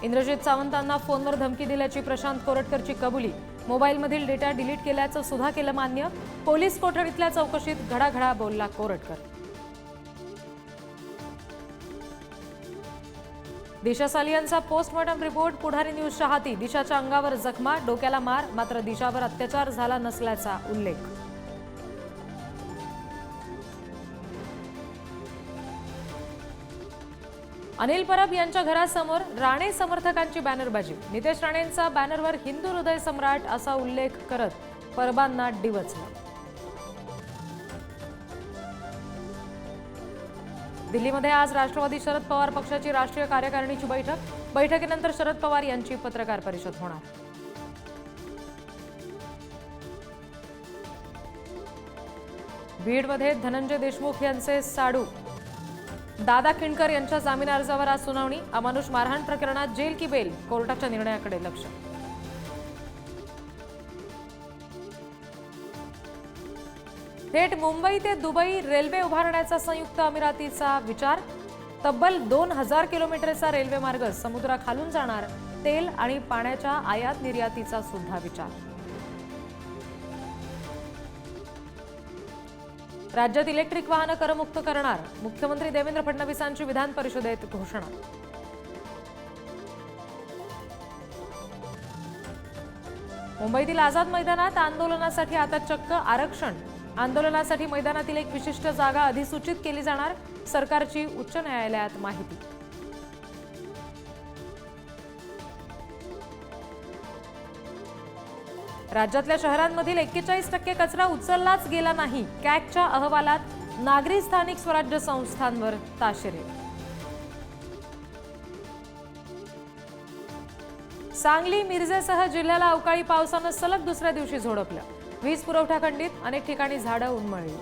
इंद्रजित सावंतांना फोनवर धमकी दिल्याची प्रशांत कोरटकरची कबुली। मोबाईलमधील डेटा डिलीट केल्याचं सुद्धा केलं मान्य। पोलीस कोठडीतल्या चौकशीत घडाघडा बोलला कोरटकर। दिशा सालियांचा पोस्टमॉर्टम रिपोर्ट। पुढारी न्यूजच्या हाती। दिशाच्या अंगावर जखमा, डोक्याला मार, मात्र दिशावर अत्याचार झाला नसल्याचा उल्लेख। अनिल परब यांच्या घरासमोर राणे समर्थकांची बॅनरबाजी। नितेश राणेंचा बॅनरवर हिंदू हृदय सम्राट असा उल्लेख करत परबांना डिवचलं। दिल्लीमध्ये आज राष्ट्रवादी शरद पवार पक्षाची राष्ट्रीय कार्यकारिणीची बैठक। बैठकीनंतर शरद पवार यांची पत्रकार परिषद होणार। बीडमध्ये धनंजय देशमुख यांचे साडू दादा किणकर यांच्या जामीन अर्जावर आज सुनावणी। अमानुष मारहाण प्रकरणात जेल की बेल, कोर्टाच्या निर्णयाकडे लक्ष। थेट मुंबई ते दुबई रेल्वे उभारण्याचा संयुक्त अमिरातीचा विचार। तब्बल 2000 किलोमीटरचा रेल्वे मार्ग समुद्राखालून जाणार। तेल आणि पाण्याच्या आयात निर्यातीचा सुद्धा विचार। राज्यात इलेक्ट्रिक वाहनं करमुक्त करणार। मुख्यमंत्री देवेंद्र फडणवीसांची विधान परिषदेत घोषणा। मुंबईतील आझाद मैदानात आंदोलनासाठी आता चक्क आरक्षण। आंदोलनासाठी मैदानातील एक विशिष्ट जागा अधिसूचित केली जाणार। सरकारची उच्च न्यायालयात माहिती। राज्यातल्या शहरांमधील 41% कचरा उचललाच गेला नाही। कॅगच्या अहवालात नागरी स्थानिक स्वराज्य संस्थांवर ताशेरे। सांगली मिरजेसह जिल्ह्याला अवकाळी पावसानं सलग दुसऱ्या दिवशी झोडपलं। वीज पुरवठा खंडित, अनेक ठिकाणी झाडं उन्मळली।